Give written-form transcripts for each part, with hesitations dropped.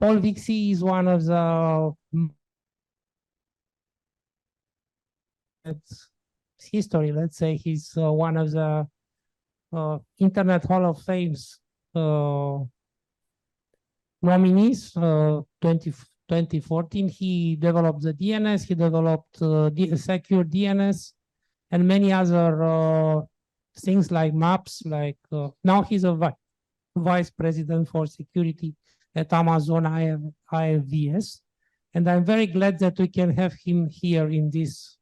Paul Vixie is one of the history. Let's say he's one of the Internet Hall of Fame's nominees. 2014, he developed the DNS. He developed secure DNS and many other things like maps. Like now he's a vice president for security at Amazon IFVS. And I'm very glad that we can have him here in this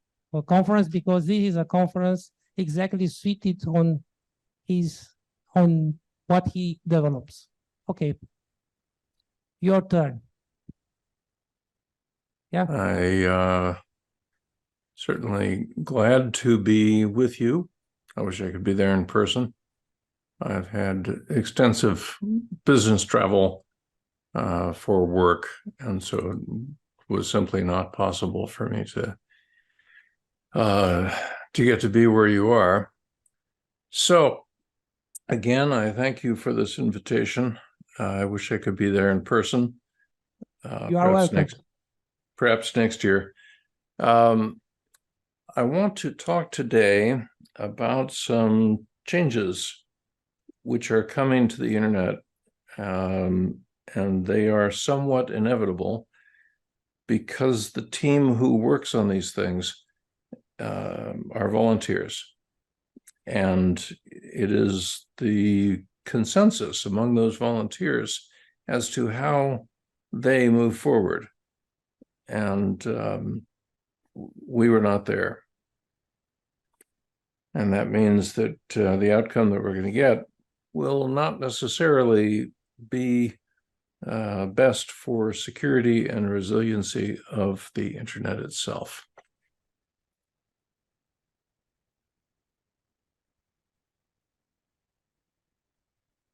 conference, because this is a conference exactly suited on what he develops. Okay, your turn. Yeah. I certainly glad to be with you. I wish I could be there in person. I've had extensive business travel for work, and so it was simply not possible for me to get to be where you are. So again, I thank you for this invitation. I wish I could be there in person. You are welcome. Perhaps next year. I want to talk today about some changes which are coming to the internet, and they are somewhat inevitable because the team who works on these things are volunteers. And it is the consensus among those volunteers as to how they move forward. And we were not there. And that means that the outcome that we're going to get will not necessarily be best for security and resiliency of the internet itself.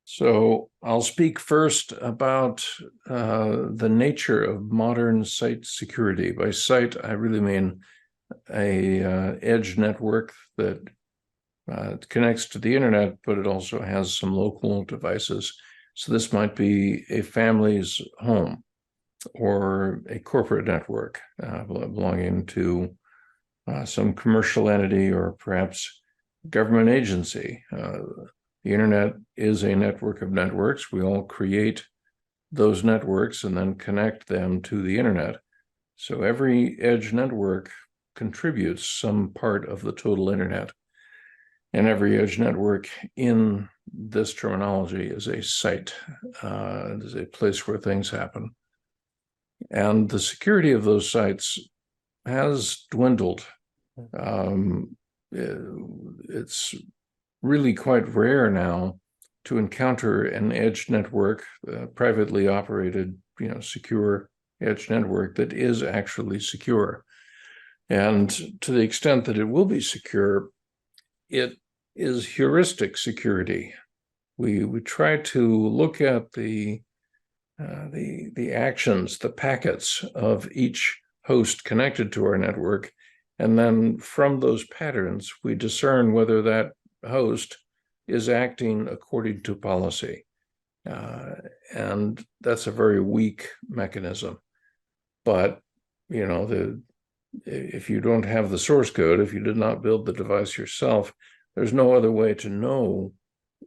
So I'll speak first about the nature of modern site security. By site, I really mean a edge network that connects to the internet, but it also has some local devices. So this might be a family's home or a corporate network belonging to some commercial entity or perhaps government agency. The internet is a network of networks. We all create those networks and then connect them to the internet. So every edge network contributes some part of the total internet. And every edge network in this terminology is a site. It is a place where things happen. And the security of those sites has dwindled. It's really quite rare now to encounter an edge network, privately operated, secure edge network that is actually secure. And to the extent that it will be secure, it is heuristic security. We try to look at the actions, the packets of each host connected to our network, and then from those patterns, we discern whether that host is acting according to policy. And that's a very weak mechanism. But, if you don't have the source code, if you did not build the device yourself, there's no other way to know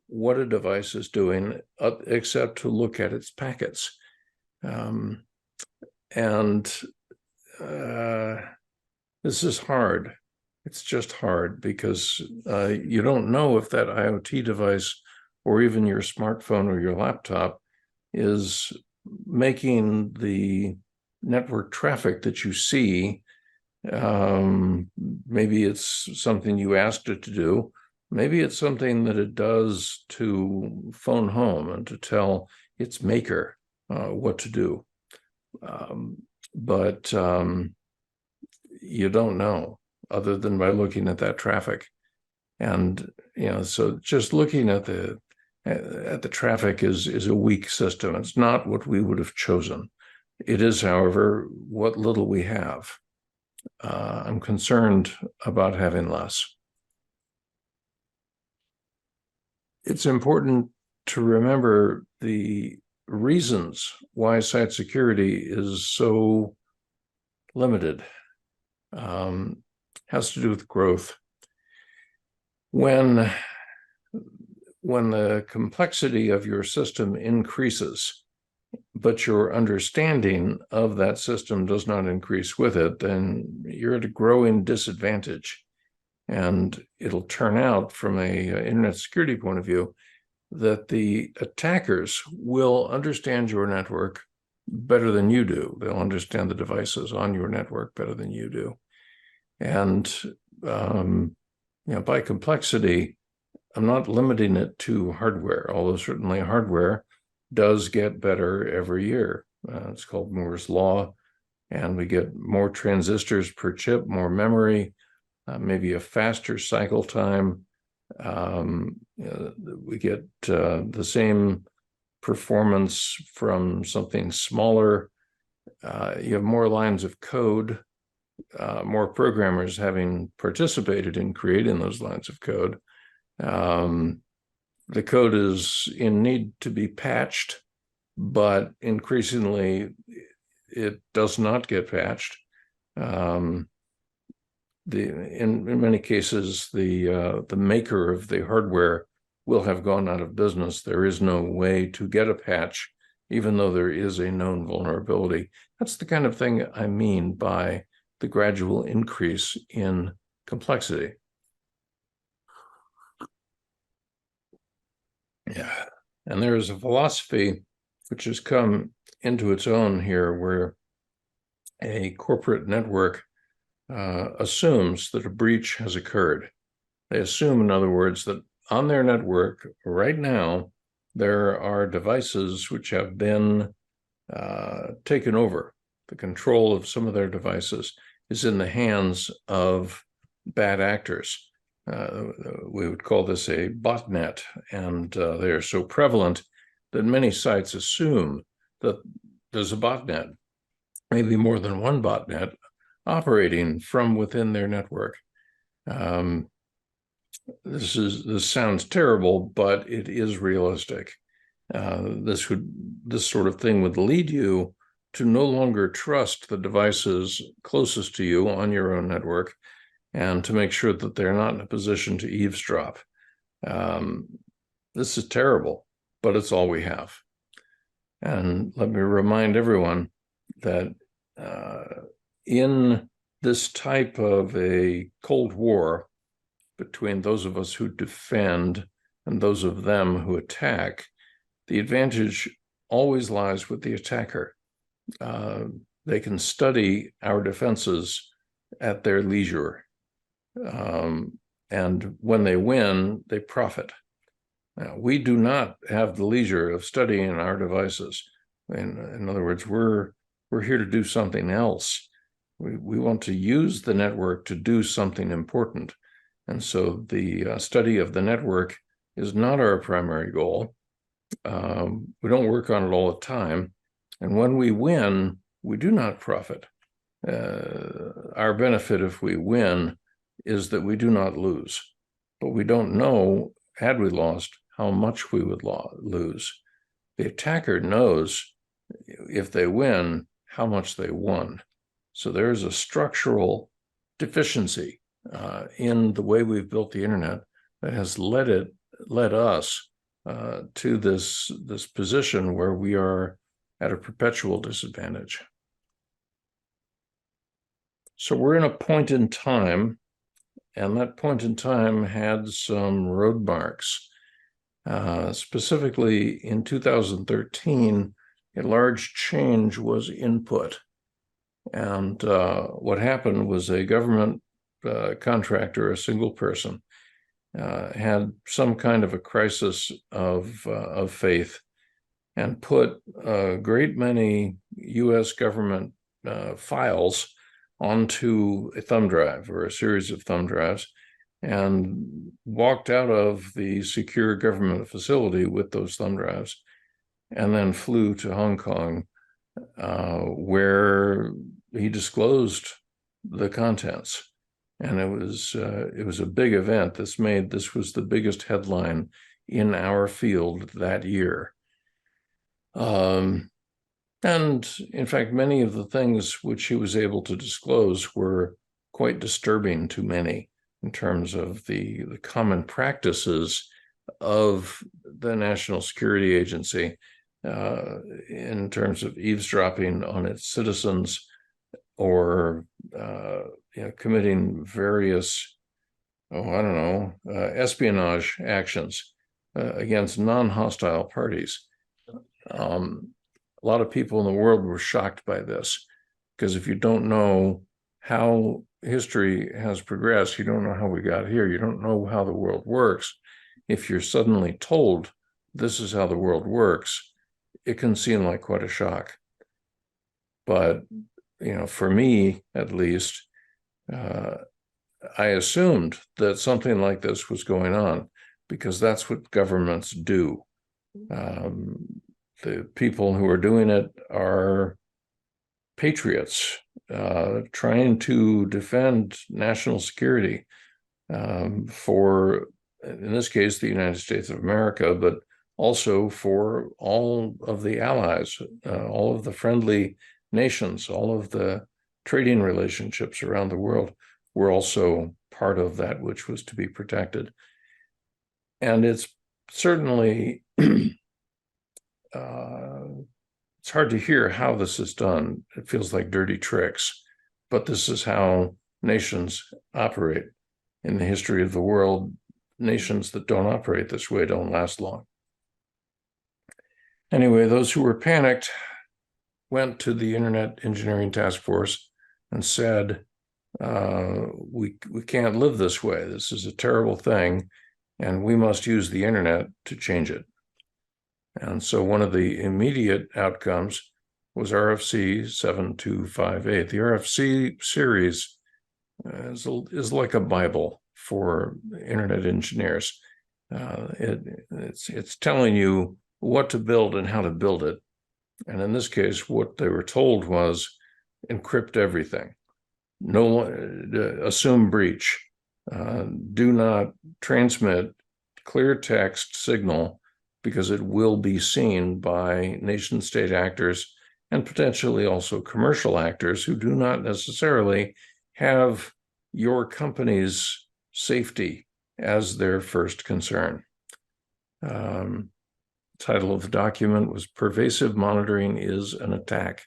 what a device is doing except to look at its packets. This is hard. It's just hard because you don't know if that IoT device or even your smartphone or your laptop is making the network traffic that you see. Maybe it's something you asked it to do. Maybe it's something that it does to phone home and to tell its maker what to do. But you don't know other than by looking at that traffic. And, so just looking at the traffic is a weak system. It's not what we would have chosen. It is, however, what little we have. I'm concerned about having less. It's important to remember the reasons why site security is so limited has to do with growth. When the complexity of your system increases, but your understanding of that system does not increase with it, then you're at a growing disadvantage. And it'll turn out from a internet security point of view that the attackers will understand your network better than you do. They'll understand the devices on your network better than you do. And by complexity, I'm not limiting it to hardware, although certainly hardware does get better every year. It's called Moore's Law, and we get more transistors per chip, more memory, maybe a faster cycle time. We get the same performance from something smaller. You have more lines of code, more programmers having participated in creating those lines of code. The code is in need to be patched, but increasingly it does not get patched. In many cases, the maker of the hardware will have gone out of business. There is no way to get a patch, even though there is a known vulnerability. That's the kind of thing I mean by the gradual increase in complexity. Yeah, and there is a philosophy which has come into its own here, where a corporate network assumes that a breach has occurred. They assume, in other words, that on their network right now, there are devices which have been taken over. The control of some of their devices is in the hands of bad actors. We would call this a botnet, and they are so prevalent that many sites assume that there's a botnet, maybe more than one botnet, operating from within their network. This sounds terrible, but it is realistic. This sort of thing would lead you to no longer trust the devices closest to you on your own network, and to make sure that they're not in a position to eavesdrop. This is terrible, but it's all we have. And let me remind everyone that in this type of a Cold War between those of us who defend and those of them who attack, the advantage always lies with the attacker. They can study our defenses at their leisure. And when they win, they profit. Now, we do not have the leisure of studying our devices. In other words, we're here to do something else. We want to use the network to do something important. And so the study of the network is not our primary goal. We don't work on it all the time. And when we win, we do not profit. Our benefit if we win is that we do not lose. But we don't know, had we lost, how much we would lose. The attacker knows, if they win, how much they won. So there's a structural deficiency in the way we've built the internet that has led us to this position where we are at a perpetual disadvantage. So we're in a point in time, and that point in time had some road marks. Specifically in 2013, a large change was input. And what happened was a government contractor, a single person, had some kind of a crisis of faith, and put a great many US government files onto a thumb drive or a series of thumb drives, and walked out of the secure government facility with those thumb drives, and then flew to Hong Kong, where he disclosed the contents. And it was a big event. This was the biggest headline in our field that year. And in fact, many of the things which he was able to disclose were quite disturbing to many in terms of the common practices of the National Security Agency in terms of eavesdropping on its citizens or committing various, espionage actions against non-hostile parties. A lot of people in the world were shocked by this, because if you don't know how history has progressed, you don't know how we got here, you don't know how the world works. If you're suddenly told this is how the world works, it can seem like quite a shock. But, for me, at least, I assumed that something like this was going on, because that's what governments do. The people who are doing it are patriots trying to defend national security for, in this case, the United States of America, but also for all of the allies, all of the friendly nations, all of the trading relationships around the world were also part of that which was to be protected. And it's certainly it's hard to hear how this is done. It feels like dirty tricks, but this is how nations operate. In the history of the world, nations that don't operate this way don't last long. Anyway, those who were panicked went to the Internet Engineering Task Force and said, we can't live this way. This is a terrible thing, and we must use the internet to change it. And so one of the immediate outcomes was RFC 7258. The RFC series is like a Bible for internet engineers. It's telling you what to build and how to build it. And in this case, what they were told was encrypt everything. Assume breach. Do not transmit clear text signal, because it will be seen by nation-state actors and potentially also commercial actors who do not necessarily have your company's safety as their first concern. Title of the document was Pervasive Monitoring is an Attack.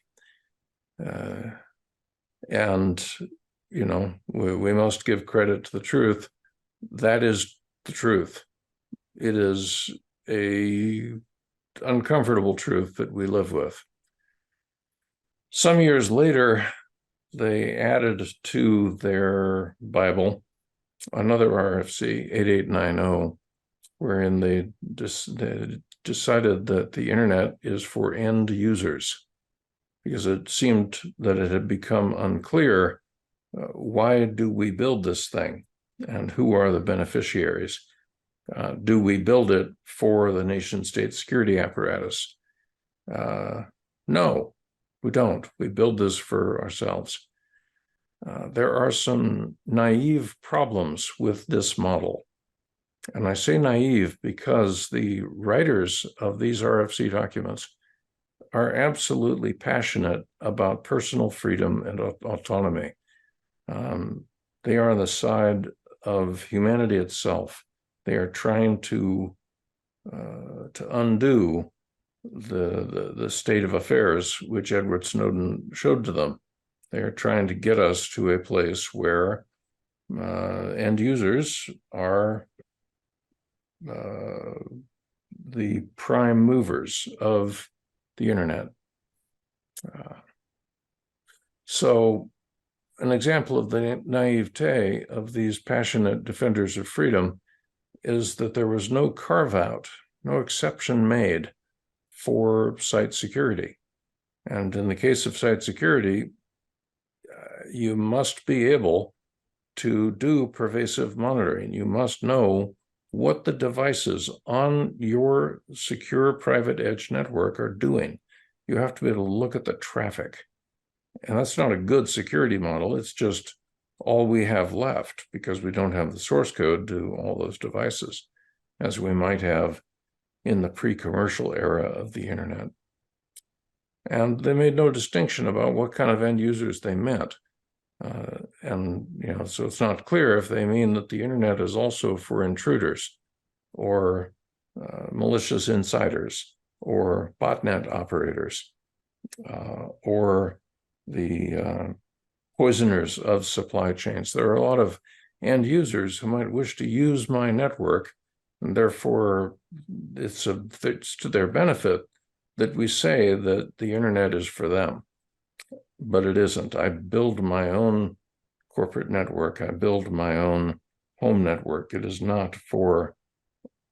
And, we must give credit to the truth. That is the truth. It is a uncomfortable truth that we live with. Some years later, they added to their Bible another RFC 8890, wherein they decided that the internet is for end users, because it seemed that it had become unclear why do we build this thing and who are the beneficiaries. Do we build it for the nation-state security apparatus? No, we don't. We build this for ourselves. There are some naive problems with this model. And I say naive because the writers of these RFC documents are absolutely passionate about personal freedom and autonomy. They are on the side of humanity itself. They are trying to undo the state of affairs which Edward Snowden showed to them. They are trying to get us to a place where end users are the prime movers of the internet. So an example of the naivete of these passionate defenders of freedom is that there was no carve-out, no exception made for site security. And in the case of site security, you must be able to do pervasive monitoring. You must know what the devices on your secure private edge network are doing. You have to be able to look at the traffic. And that's not a good security model. It's just all we have left, because we don't have the source code to all those devices, as we might have in the pre-commercial era of the internet. And they made no distinction about what kind of end users they meant. And, so it's not clear if they mean that the internet is also for intruders or malicious insiders or botnet operators or the poisoners of supply chains. There are a lot of end users who might wish to use my network, and therefore it's to their benefit that we say that the internet is for them. But it isn't. I build my own corporate network. I build my own home network. It is not for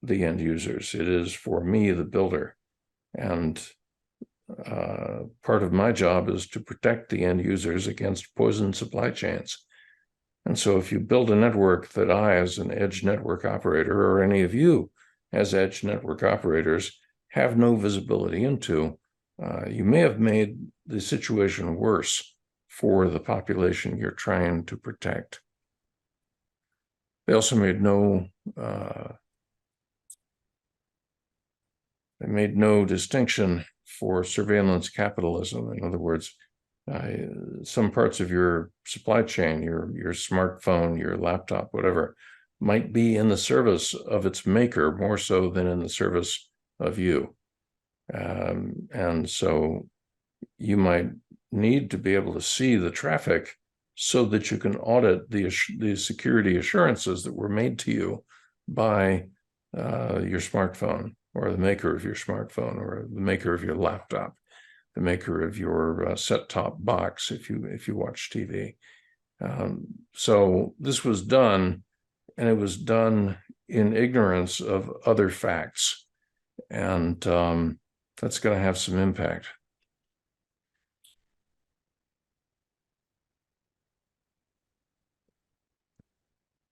the end users. It is for me, the builder. And part of my job is to protect the end users against poisoned supply chains. And so if you build a network that I, as an edge network operator, or any of you as edge network operators, have no visibility into, you may have made the situation worse for the population you're trying to protect. They also made no distinction for surveillance capitalism. In other words, some parts of your supply chain, your smartphone, your laptop, whatever, might be in the service of its maker more so than in the service of you. And so you might need to be able to see the traffic so that you can audit the security assurances that were made to you by your smartphone, or the maker of your smartphone, or the maker of your laptop, the maker of your set-top box if you watch TV. So this was done, and it was done in ignorance of other facts, and that's going to have some impact.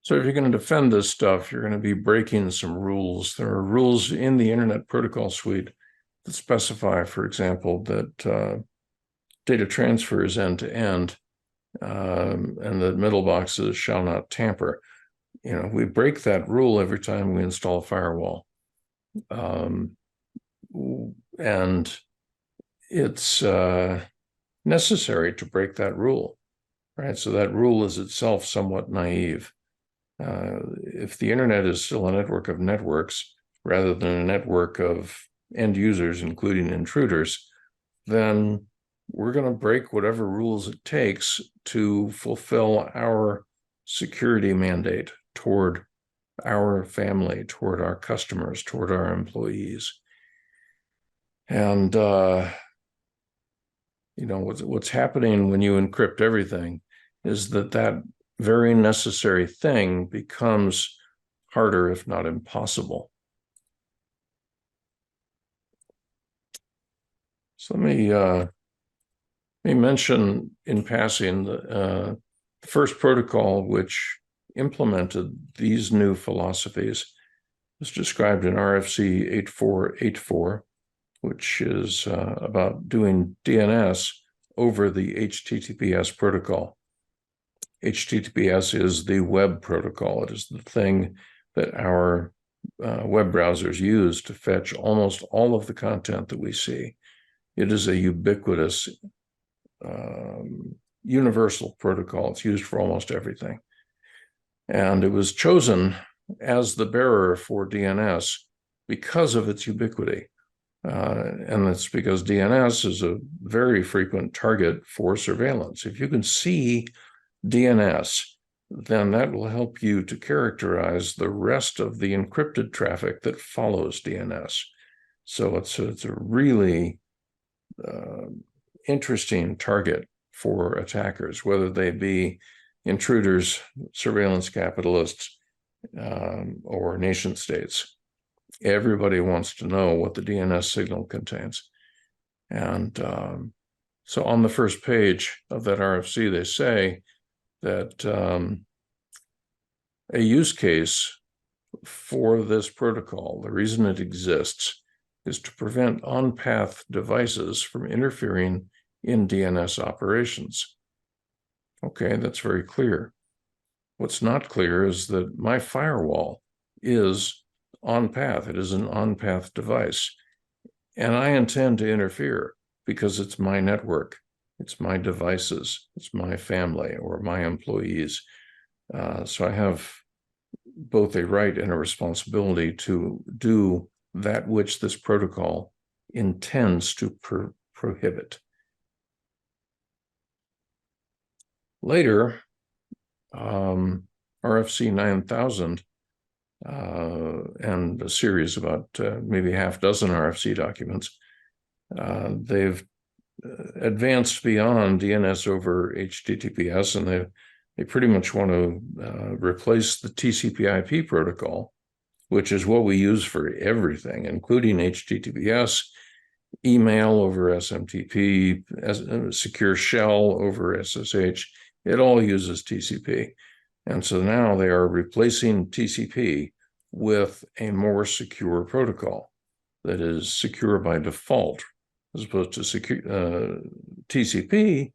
So if you're going to defend this stuff, you're going to be breaking some rules. There are rules in the Internet Protocol Suite that specify, for example, that data transfer is end-to-end, and that middle boxes shall not tamper. We break that rule every time we install a firewall. And it's necessary to break that rule, right? So that rule is itself somewhat naive. If the internet is still a network of networks rather than a network of end users, including intruders, then we're going to break whatever rules it takes to fulfill our security mandate toward our family, toward our customers, toward our employees. And what's happening when you encrypt everything is that very necessary thing becomes harder, if not impossible. So let me mention in passing the first protocol which implemented these new philosophies was described in RFC 8484, which is about doing DNS over the HTTPS protocol. HTTPS is the web protocol. It is the thing that our web browsers use to fetch almost all of the content that we see. It is a ubiquitous, universal protocol. It's used for almost everything. And it was chosen as the bearer for DNS because of its ubiquity. And that's because DNS is a very frequent target for surveillance. If you can see DNS, then that will help you to characterize the rest of the encrypted traffic that follows DNS. So it's a really interesting target for attackers, whether they be intruders, surveillance capitalists, or nation states. Everybody wants to know what the DNS signal contains. And so on the first page of that RFC, they say that a use case for this protocol, the reason it exists, is to prevent on-path devices from interfering in DNS operations. Okay, that's very clear. What's not clear is that my firewall is on-path. It is an on-path device. And I intend to interfere because it's my network, it's my devices, it's my family or my employees. So I have both a right and a responsibility to do that which this protocol intends to prohibit. Later, RFC 9000 and a series about maybe half dozen RFC documents, they've advanced beyond DNS over HTTPS, and they pretty much want to replace the TCP/IP protocol, which is what we use for everything, including HTTPS, email over SMTP, secure shell over SSH. It all uses TCP. And so now they are replacing TCP with a more secure protocol that is secure by default, as opposed to TCP,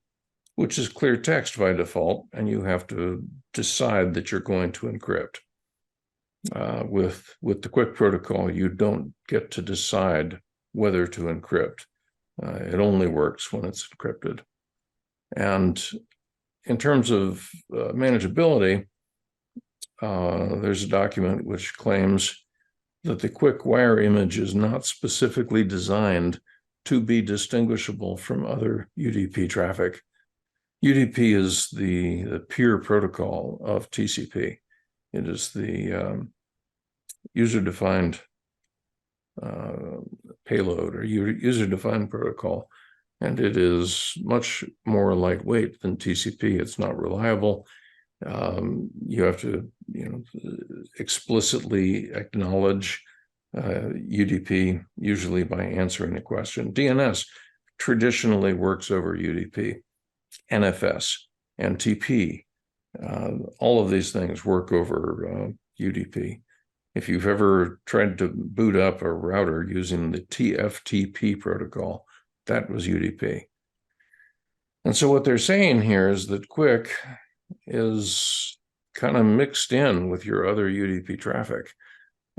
which is clear text by default, and you have to decide that you're going to encrypt. With the QUIC protocol, you don't get to decide whether to encrypt. It only works when it's encrypted. And in terms of manageability, there's a document which claims that the QUIC wire image is not specifically designed to be distinguishable from other UDP traffic. UDP is the peer protocol of TCP. It is the user-defined payload or user-defined protocol, and it is much more lightweight than TCP. It's not reliable. You have to, explicitly acknowledge UDP, usually by answering a question. DNS traditionally works over UDP. NFS, NTP, all of these things work over UDP. If you've ever tried to boot up a router using the TFTP protocol, that was UDP. And so what they're saying here is that QUIC is kind of mixed in with your other UDP traffic.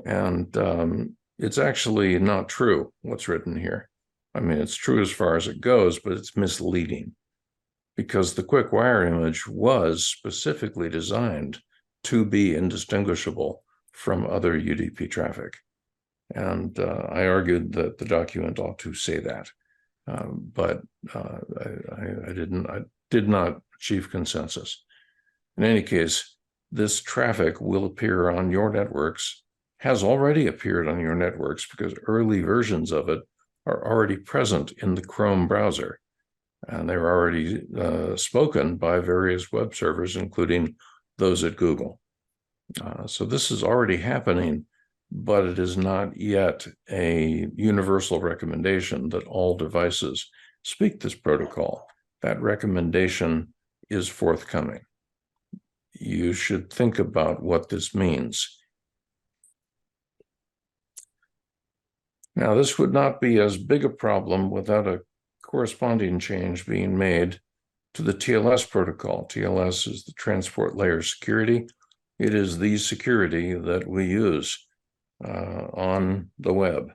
And it's actually not true, what's written here. I mean, it's true as far as it goes, but it's misleading, because the QUIC wire image was specifically designed to be indistinguishable from other UDP traffic. And I argued that the document ought to say that, but I did not achieve consensus. In any case, this traffic will appear on your networks, has already appeared on your networks, because early versions of it are already present in the Chrome browser. And they're already spoken by various web servers, including those at Google. So this is already happening, but it is not yet a universal recommendation that all devices speak this protocol. That recommendation is forthcoming. You should think about what this means. Now, this would not be as big a problem without a corresponding change being made to the TLS protocol. TLS is the transport layer security. It is the security that we use on the web.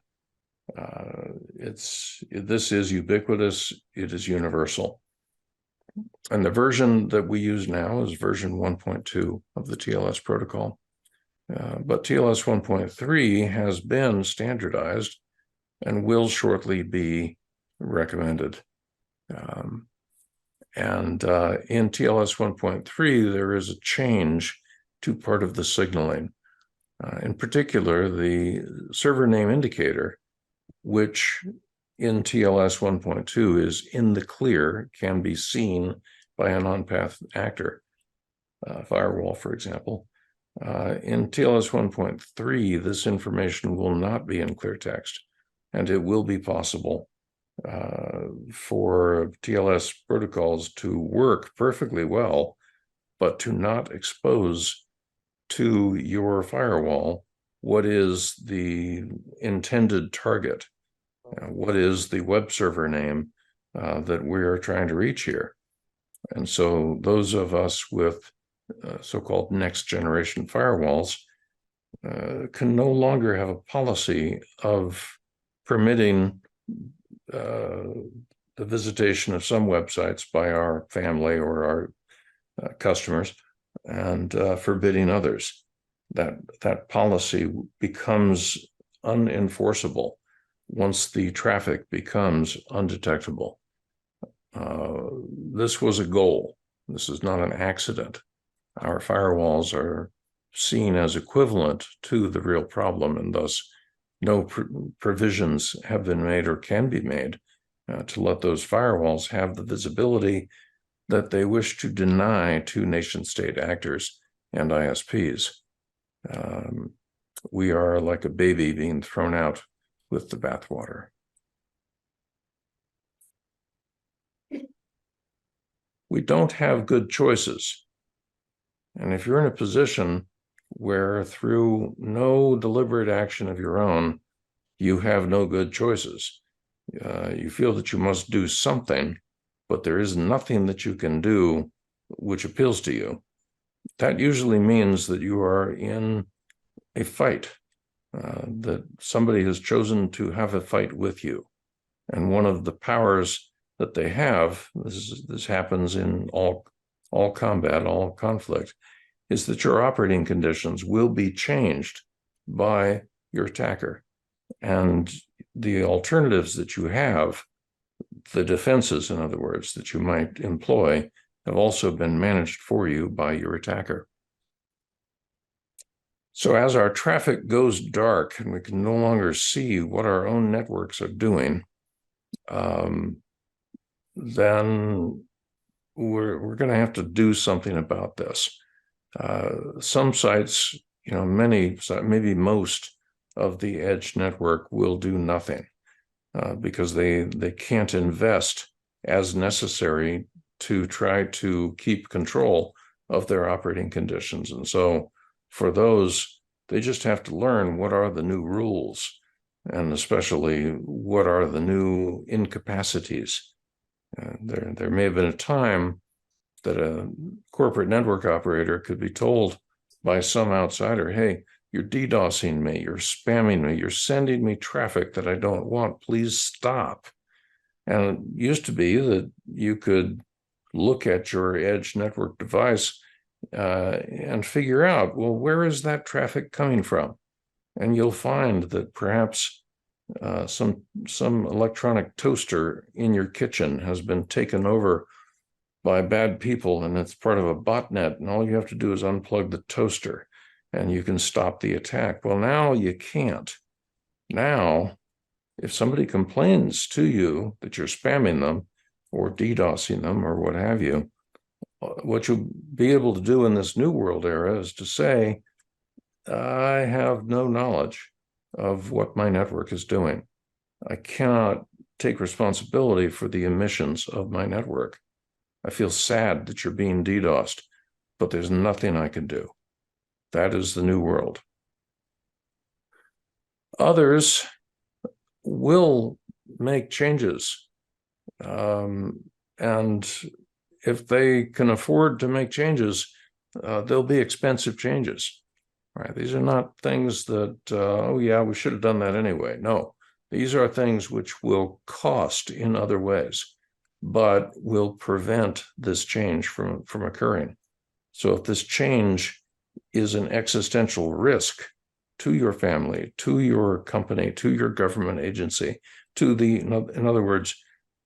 This is ubiquitous. It is universal. And the version that we use now is version 1.2 of the TLS protocol. But TLS 1.3 has been standardized and will shortly be recommended. In TLS 1.3, there is a change to part of the signaling. In particular, the server name indicator, which in TLS 1.2 is in the clear, can be seen by an on-path actor, firewall, for example. In TLS 1.3, this information will not be in clear text, and it will be possible for TLS protocols to work perfectly well, but to not expose to your firewall what is the intended target, what is the web server name that we're trying to reach here. And so those of us with so-called next generation firewalls can no longer have a policy of permitting the visitation of some websites by our family or our customers and forbidding others. That policy becomes unenforceable once the traffic becomes undetectable. This was a goal. This is not an accident. Our firewalls are seen as equivalent to the real problem, and thus no provisions have been made or can be made to let those firewalls have the visibility that they wish to deny to nation-state actors and ISPs. We are like a baby being thrown out with the bathwater. We don't have good choices. And if you're in a position where through no deliberate action of your own, you have no good choices, you feel that you must do something, but there is nothing that you can do which appeals to you, that usually means that you are in a fight, that somebody has chosen to have a fight with you. And one of the powers that they have, this happens in all combat, all conflict, is that your operating conditions will be changed by your attacker. And the alternatives that you have, the defenses, in other words, that you might employ, have also been managed for you by your attacker. So as our traffic goes dark and we can no longer see what our own networks are doing, then we're going to have to do something about this. Some sites, many, maybe most of the edge network will do nothing because they can't invest as necessary to try to keep control of their operating conditions. And so for those, they just have to learn what are the new rules, and especially what are the new incapacities. There may have been a time that a corporate network operator could be told by some outsider, hey, you're DDoSing me, you're spamming me, you're sending me traffic that I don't want, please stop. And it used to be that you could look at your edge network device and figure out, well, where is that traffic coming from? And you'll find that perhaps some electronic toaster in your kitchen has been taken over by bad people, and it's part of a botnet, and all you have to do is unplug the toaster and you can stop the attack. Well, now you can't. Now, if somebody complains to you that you're spamming them or DDoSing them or what have you, what you'll be able to do in this new world era is to say, I have no knowledge of what my network is doing. I cannot take responsibility for the emissions of my network. I feel sad that you're being DDoSed, but there's nothing I can do. That is the new world. Others will make changes. And if they can afford to make changes, they'll be expensive changes. Right? These are not things that, oh yeah, we should have done that anyway. No, these are things which will cost in other ways, but will prevent this change from occurring. So if this change is an existential risk to your family, to your company, to your government agency, to the, in other words,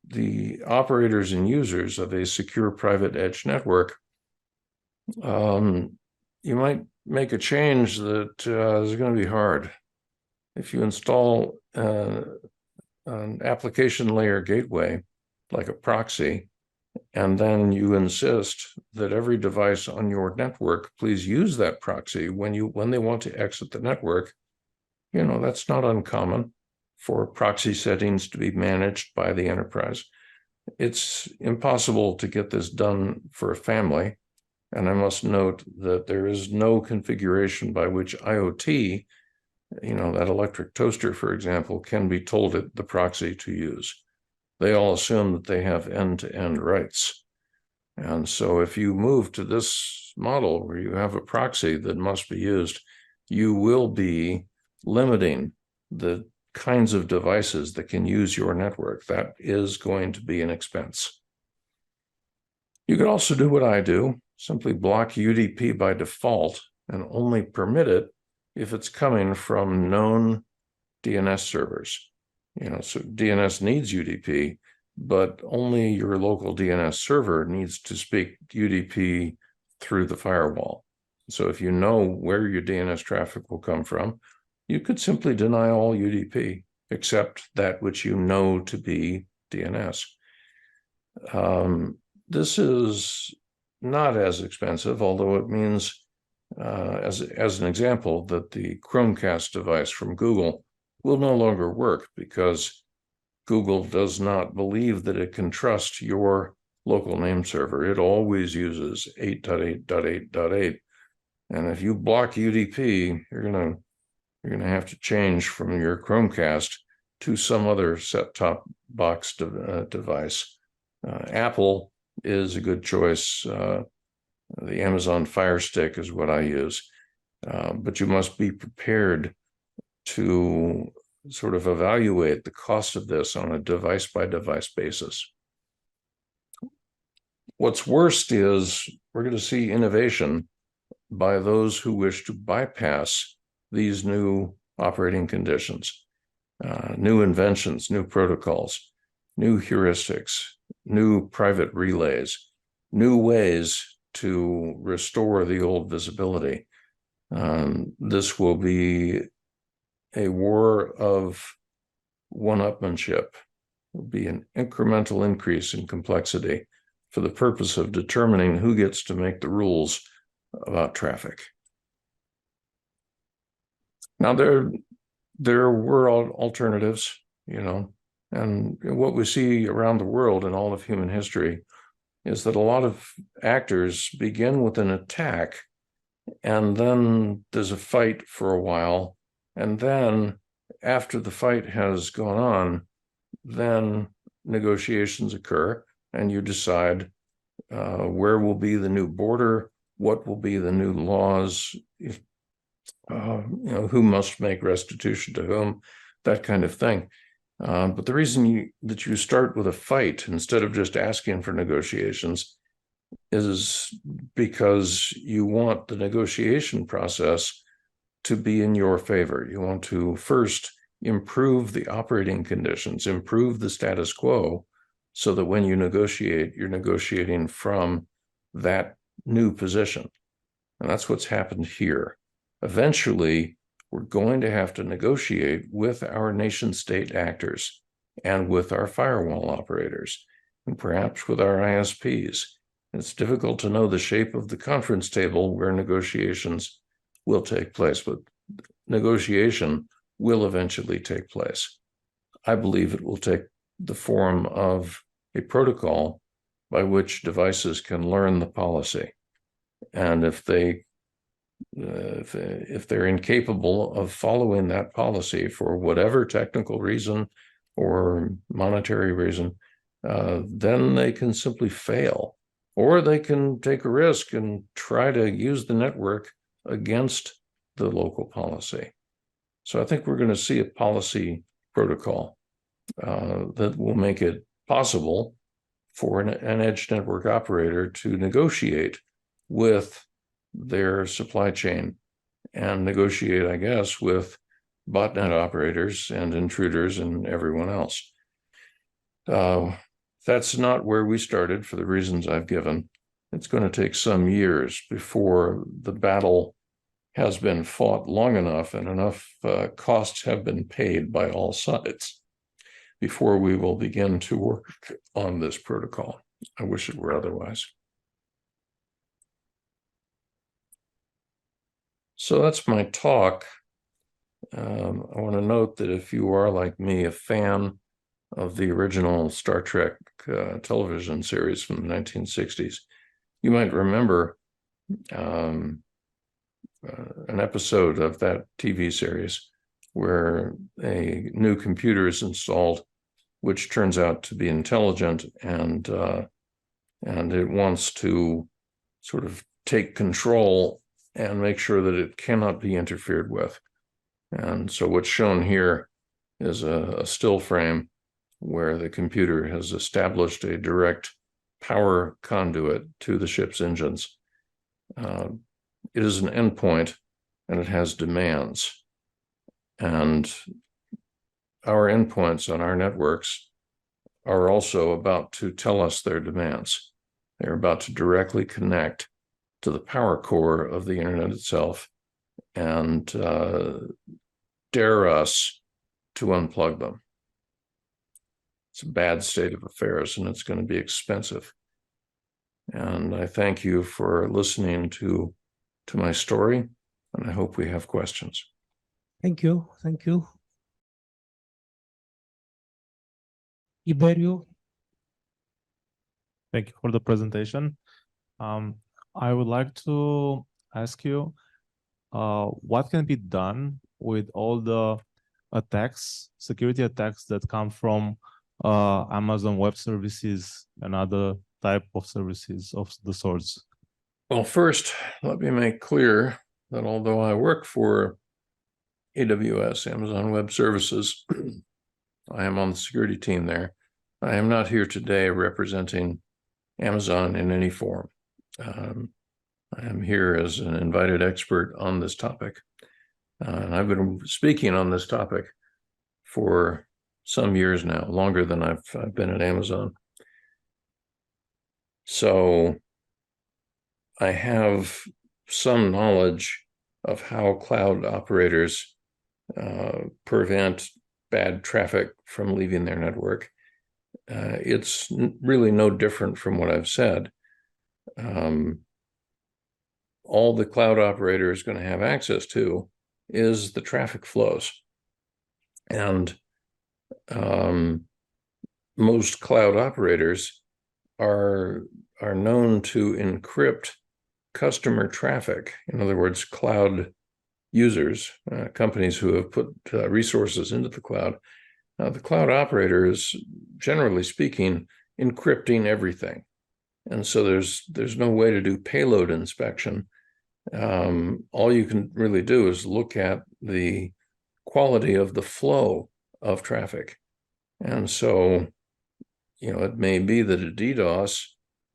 the operators and users of a secure private edge network, you might make a change that is going to be hard. If you install an application layer gateway, like a proxy, and then you insist that every device on your network please use that proxy when they want to exit the network, that's not uncommon for proxy settings to be managed by the enterprise. It's impossible to get this done for a family. And I must note that there is no configuration by which IoT, that electric toaster, for example, can be told the proxy to use. They all assume that they have end-to-end rights. And so if you move to this model where you have a proxy that must be used, you will be limiting the kinds of devices that can use your network. That is going to be an expense. You could also do what I do, simply block UDP by default and only permit it if it's coming from known DNS servers. So DNS needs UDP, but only your local DNS server needs to speak UDP through the firewall. So if you know where your DNS traffic will come from, you could simply deny all UDP, except that which you know to be DNS. This is not as expensive, although it means, as an example, that the Chromecast device from Google will no longer work because Google does not believe that it can trust your local name server. It always uses 8.8.8.8. And if you block UDP, you're gonna have to change from your Chromecast to some other set-top box device. Apple is a good choice. The Amazon Fire Stick is what I use. But you must be prepared to sort of evaluate the cost of this on a device-by-device basis. What's worst is we're going to see innovation by those who wish to bypass these new operating conditions, new inventions, new protocols, new heuristics, new private relays, new ways to restore the old visibility. This will be a war of one-upmanship. It will be an incremental increase in complexity for the purpose of determining who gets to make the rules about traffic. Now, there were alternatives, and what we see around the world in all of human history is that a lot of actors begin with an attack, and then there's a fight for a while, and then after the fight has gone on, then negotiations occur, and you decide where will be the new border, what will be the new laws, who must make restitution to whom, that kind of thing. But the reason that you start with a fight instead of just asking for negotiations is because you want the negotiation process to be in your favor. You want to first improve the operating conditions, improve the status quo, so that when you negotiate, you're negotiating from that new position. And that's what's happened here. Eventually, we're going to have to negotiate with our nation-state actors and with our firewall operators, and perhaps with our ISPs. It's difficult to know the shape of the conference table where negotiations will take place, but negotiation will eventually take place. I believe it will take the form of a protocol by which devices can learn the policy. And if they're incapable of following that policy for whatever technical reason or monetary reason, then they can simply fail, or they can take a risk and try to use the network against the local policy. So I think we're going to see a policy protocol that will make it possible for an edge network operator to negotiate with their supply chain and negotiate, I guess, with botnet operators and intruders and everyone else. That's not where we started for the reasons I've given. It's going to take some years before the battle has been fought long enough and enough costs have been paid by all sides before we will begin to work on this protocol. I wish it were otherwise. So that's my talk. I want to note that if you are, like me, a fan of the original Star Trek television series from the 1960s, you might remember an episode of that TV series where a new computer is installed, which turns out to be intelligent, and it wants to sort of take control and make sure that it cannot be interfered with. And so what's shown here is a still frame where the computer has established a direct power conduit to the ship's engines. It is an endpoint, and it has demands. And our endpoints on our networks are also about to tell us their demands. They're about to directly connect to the power core of the internet itself and dare us to unplug them. It's a bad state of affairs, and it's going to be expensive. And I thank you for listening to my story, and I hope we have questions. Thank you. Thank you. Iberiu. Thank you for the presentation. I would like to ask you, what can be done with all the attacks, security attacks that come from Amazon Web Services and other type of services of the sorts? Well, first, let me make clear that although I work for AWS, Amazon Web Services, I am on the security team there. I am not here today representing Amazon in any form. I am here as an invited expert on this topic. And I've been speaking on this topic for some years now, longer than I've been at Amazon. So I have some knowledge of how cloud operators prevent bad traffic from leaving their network. It's really no different from what I've said. All the cloud operator is going to have access to is the traffic flows. And most cloud operators are known to encrypt customer traffic. In other words, cloud users, companies who have put resources into the cloud. The cloud operator is, generally speaking, encrypting everything. And so there's no way to do payload inspection. All you can really do is look at the quality of the flow of traffic. And so, it may be that a DDoS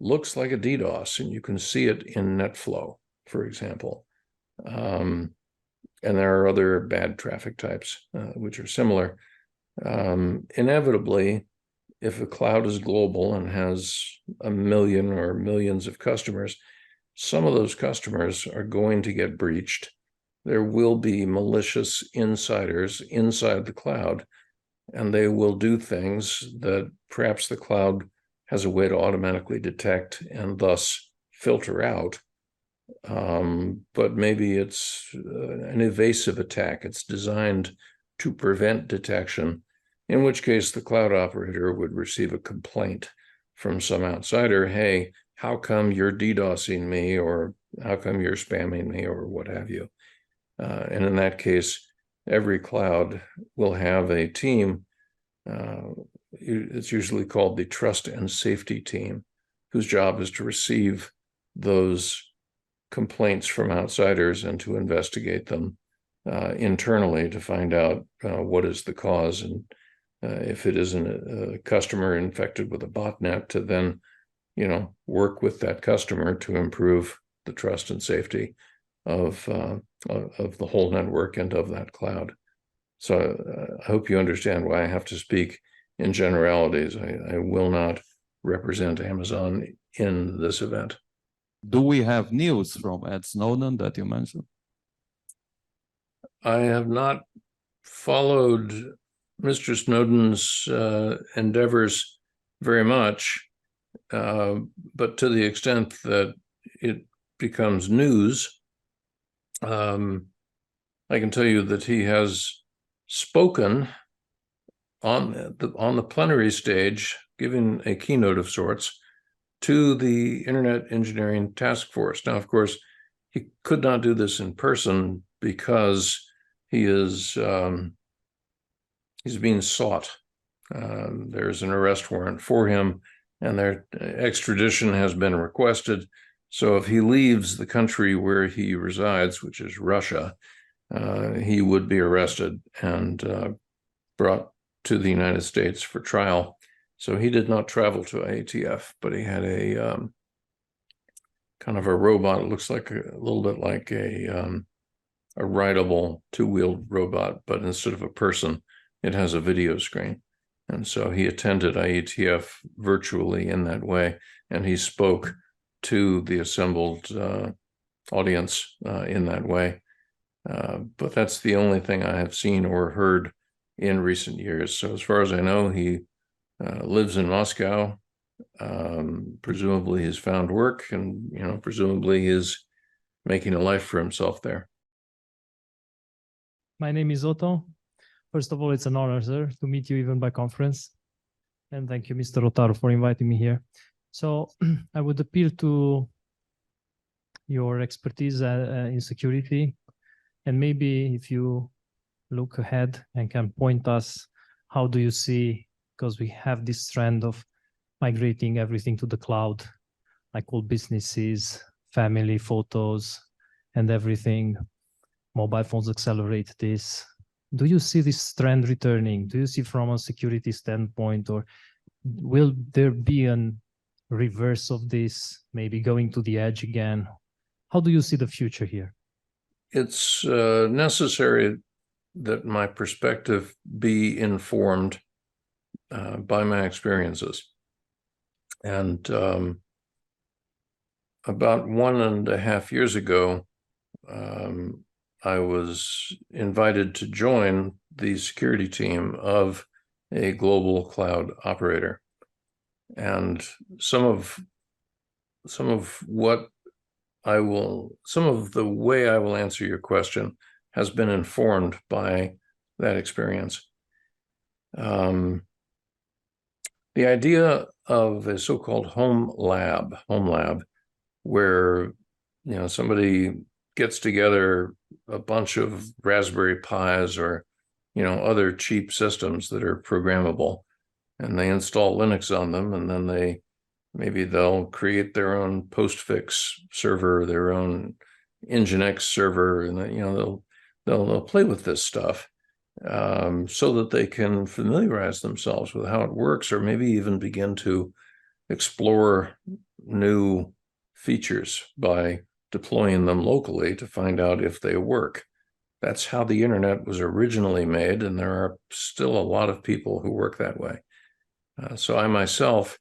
looks like a DDoS, and you can see it in NetFlow, for example. And there are other bad traffic types, which are similar. Inevitably, if a cloud is global and has 1 million or millions of customers, some of those customers are going to get breached. There will be malicious insiders inside the cloud, and they will do things that perhaps the cloud has a way to automatically detect and thus filter out. But maybe it's an evasive attack. It's designed to prevent detection, in which case the cloud operator would receive a complaint from some outsider. Hey, how come you're DDoSing me, or how come you're spamming me, or what have you? And in that case, every cloud will have a team. It's usually called the Trust and Safety Team, whose job is to receive those complaints from outsiders and to investigate them internally to find out what is the cause, and if it isn't a customer infected with a botnet, to then work with that customer to improve the trust and safety of the whole network and of that cloud. So I hope you understand why I have to speak in generalities. I will not represent Amazon in this event. Do we have news from Ed Snowden that you mentioned? I have not followed Mr. Snowden's endeavors very much, but to the extent that it becomes news, I can tell you that he has spoken on the plenary stage, giving a keynote of sorts to the Internet Engineering Task Force. Now, of course, he could not do this in person because he is he's being sought. There's an arrest warrant for him, and their extradition has been requested. So if he leaves the country where he resides, which is Russia, he would be arrested and brought to the United States for trial. So he did not travel to IETF, but he had a kind of a robot. It looks like a little bit like a rideable two-wheeled robot, but instead of a person, it has a video screen. And so he attended IETF virtually in that way, and he spoke to the assembled audience in that way. But that's the only thing I have seen or heard in recent years. So as far as I know, he lives in Moscow. Presumably he's found work, and presumably is making a life for himself there. My name is Otto. First of all, it's an honor, sir, to meet you even by conference. And thank you, Mr. Rotaro, for inviting me here. So I would appeal to your expertise in security. And maybe if you look ahead and can point us, how do you see, because we have this trend of migrating everything to the cloud, like all businesses, family photos, and everything. Mobile phones accelerate this. Do you see this trend returning? Do you see from a security standpoint, or will there be a reverse of this, maybe going to the edge again? How do you see the future here? It's necessary that my perspective be informed by my experiences. And about 1.5 years ago, I was invited to join the security team of a global cloud operator. And some of the way I will answer your question has been informed by that experience. The idea of a so-called home lab, where somebody gets together a bunch of Raspberry Pis or other cheap systems that are programmable, and they install Linux on them, and then they'll create their own postfix server, their own Nginx server, and they'll play with this stuff so that they can familiarize themselves with how it works, or maybe even begin to explore new features by deploying them locally to find out if they work. That's how the internet was originally made, and there are still a lot of people who work that way. So I myself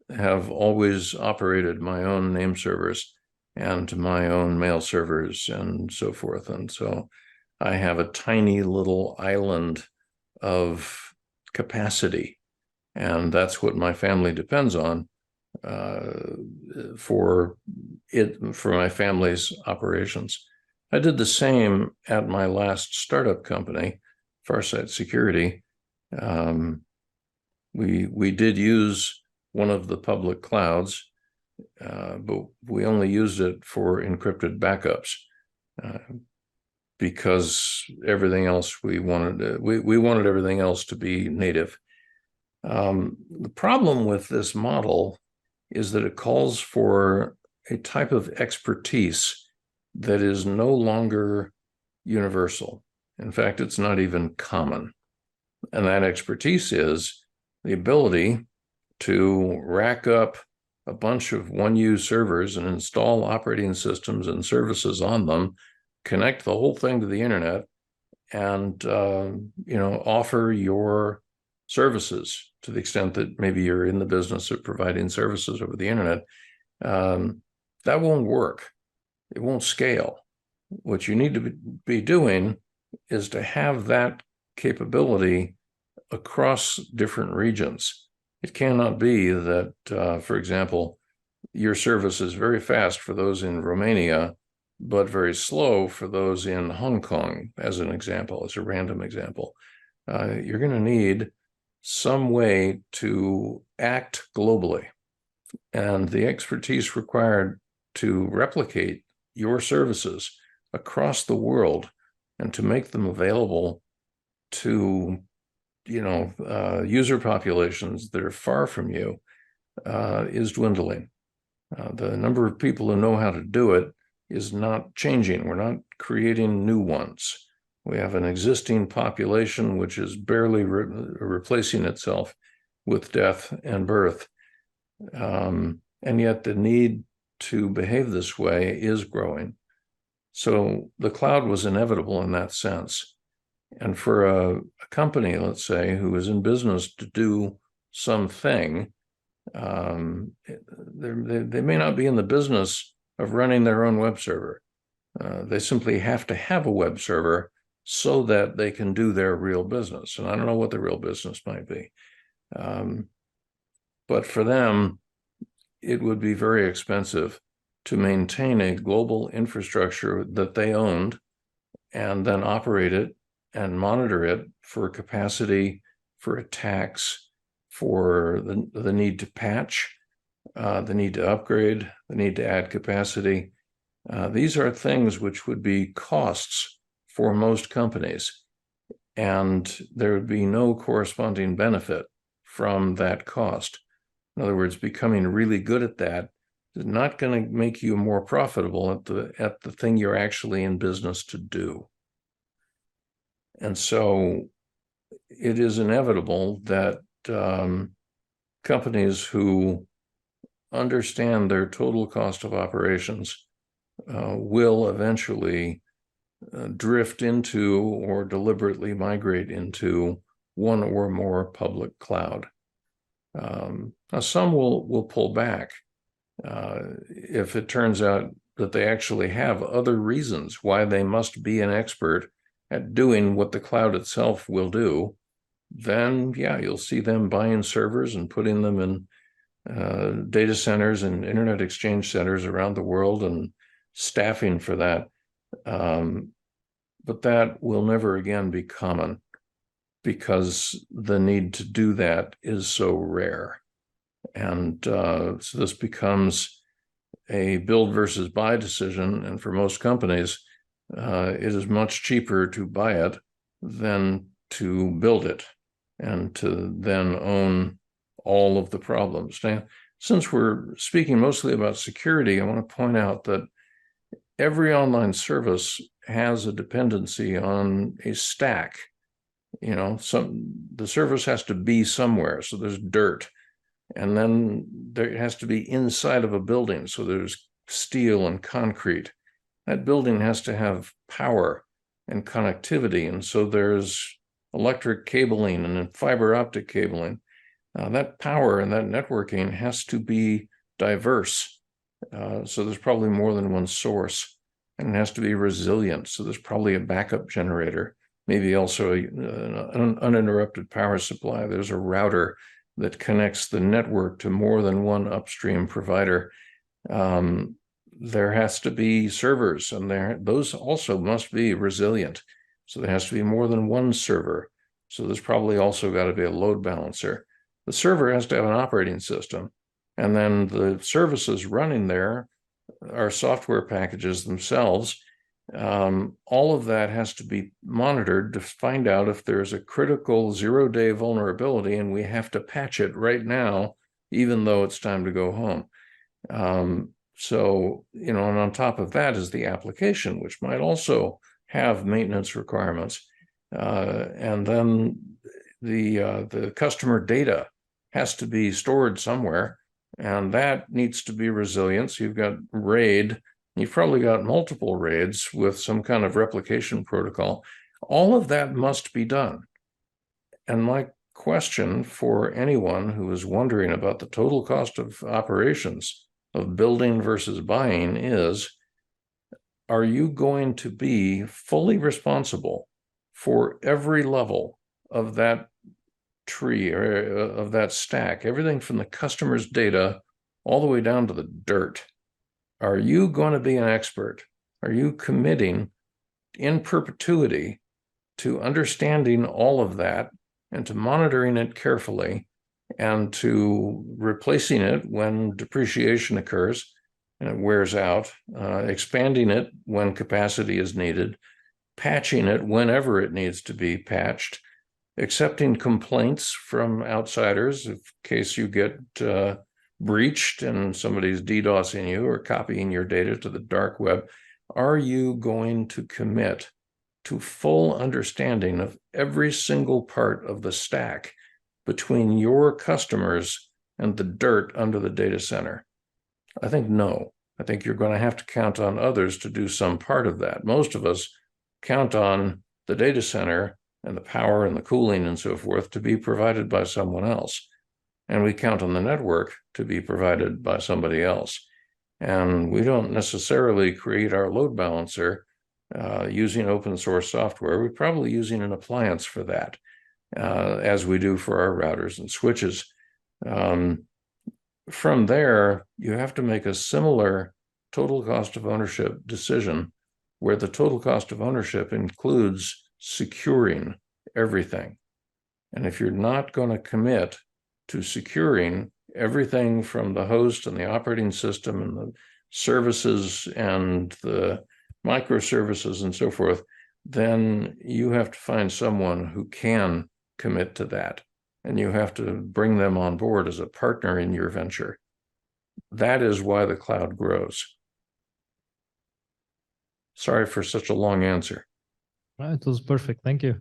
have always operated my own name servers and my own mail servers and so forth. And so I have a tiny little island of capacity, and that's what my family depends on for my family's operations. I did the same at my last startup company, Farsight Security. We did use one of the public clouds, but we only used it for encrypted backups because everything else we wanted everything else to be native. The problem with this model is that it calls for a type of expertise that is no longer universal. In fact, it's not even common. And that expertise is the ability to rack up a bunch of one-use servers and install operating systems and services on them, connect the whole thing to the internet, and offer your services to the extent that maybe you're in the business of providing services over the internet. That won't work. It won't scale. What you need to be doing is to have that capability across different regions. It cannot be that, for example, your service is very fast for those in Romania, but very slow for those in Hong Kong, as an example, as a random example. You're going to need some way to act globally. And the expertise required to replicate your services across the world and to make them available to user populations that are far from you is dwindling. The number of people who know how to do it is not changing. We're not creating new ones. We have an existing population which is barely replacing itself with death and birth. And yet the need to behave this way is growing. So the cloud was inevitable in that sense. And for a company, let's say, who is in business to do something, they may not be in the business of running their own web server. They simply have to have a web server so that they can do their real business. And I don't know what the real business might be. But for them, it would be very expensive to maintain a global infrastructure that they owned and then operate it and monitor it for capacity, for attacks, for the need to patch, the need to upgrade, the need to add capacity. These are things which would be costs for most companies, and there would be no corresponding benefit from that cost. In other words, becoming really good at that is not going to make you more profitable at the thing you're actually in business to do. And so it is inevitable that companies who understand their total cost of operations will eventually drift into or deliberately migrate into one or more public cloud. Now, some will pull back if it turns out that they actually have other reasons why they must be an expert at doing what the cloud itself will do. Then, yeah, you'll see them buying servers and putting them in data centers and internet exchange centers around the world and staffing for that. But that will never again be common because the need to do that is so rare. And so this becomes a build versus buy decision. And for most companies, it is much cheaper to buy it than to build it and to then own all of the problems. Now, since we're speaking mostly about security, I want to point out that every online service has a dependency on a stack. You know, the service has to be somewhere, so there's dirt. And then there has to be inside of a building, so there's steel and concrete. That building has to have power and connectivity, and so there's electric cabling and fiber optic cabling. That power and that networking has to be diverse. So there's probably more than one source, and it has to be resilient. So there's probably a backup generator, maybe also an uninterrupted power supply. There's a router that connects the network to more than one upstream provider. There has to be servers, and those also must be resilient. So there has to be more than one server. So there's probably also got to be a load balancer. The server has to have an operating system, and then the services running there are software packages themselves. All of that has to be monitored to find out if there's a critical zero-day vulnerability, and we have to patch it right now, even though it's time to go home. So, you know, and on top of that is the application, which might also have maintenance requirements. And then the customer data has to be stored somewhere, and that needs to be resilient. So you've got RAID. You've probably got multiple RAIDs with some kind of replication protocol. All of that must be done. And my question for anyone who is wondering about the total cost of operations of building versus buying is, are you going to be fully responsible for every level of that tree or of that stack, everything from the customer's data all the way down to the dirt? Are you going to be an expert? Are you committing in perpetuity to understanding all of that and to monitoring it carefully and to replacing it when depreciation occurs and it wears out, expanding it when capacity is needed, patching it whenever it needs to be patched, accepting complaints from outsiders in case you get breached and somebody's DDoSing you or copying your data to the dark web? Are you going to commit to full understanding of every single part of the stack between your customers and the dirt under the data center? I think no. I think you're going to have to count on others to do some part of that. Most of us count on the data center and the power and the cooling and so forth to be provided by someone else. And we count on the network to be provided by somebody else. And we don't necessarily create our load balancer using open source software. We're probably using an appliance for that, as we do for our routers and switches. From there, you have to make a similar total cost of ownership decision where the total cost of ownership includes securing everything. And if you're not going to commit to securing everything from the host and the operating system and the services and the microservices and so forth, then you have to find someone who can commit to that. And you have to bring them on board as a partner in your venture. That is why the cloud grows. Sorry for such a long answer. It was perfect. Thank you.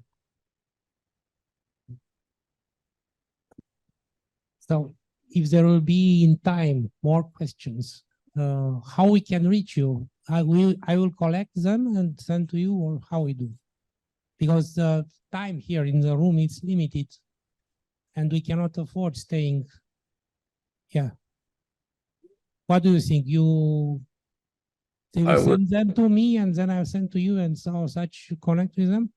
So if there will be in time more questions, how we can reach you? I will collect them and send to you, or how we do? Because the time here in the room is limited and we cannot afford staying. Yeah. What do you think? They will send them to me and then I'll send to you and so such connect with them?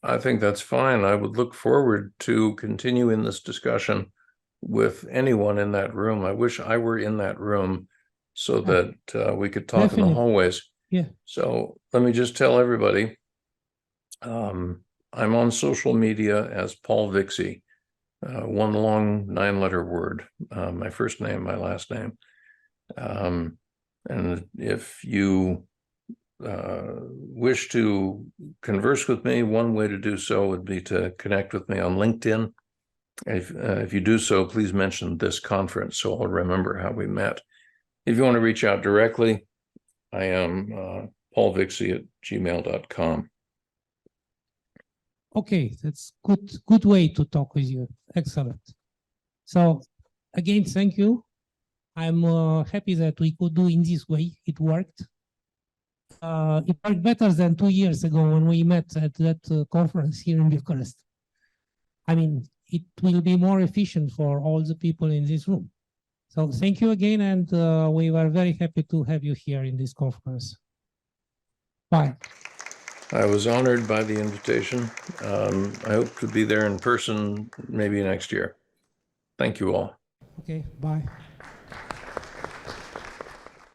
I think that's fine. I would look forward to continuing this discussion with anyone in that room. I wish I were in that room so that we could talk Definitely. in the hallways. Yeah. So let me just tell everybody, I'm on social media as Paul Vixie, one long 9-letter word, my first name, my last name. And if you wish to converse with me, one way to do so would be to connect with me on LinkedIn. If you do so, please mention this conference so I'll remember how we met. If you want to reach out directly, I am paulvixie@gmail.com. Okay, that's good way to talk with you. Excellent. So again, thank you. I'm happy that we could do in this way. It worked. It worked better than 2 years ago when we met at that conference here in Bucharest. I mean, it will be more efficient for all the people in this room. So thank you again, and we were very happy to have you here in this conference. Bye. I was honored by the invitation. I hope to be there in person maybe next year. Thank you all. Okay, bye.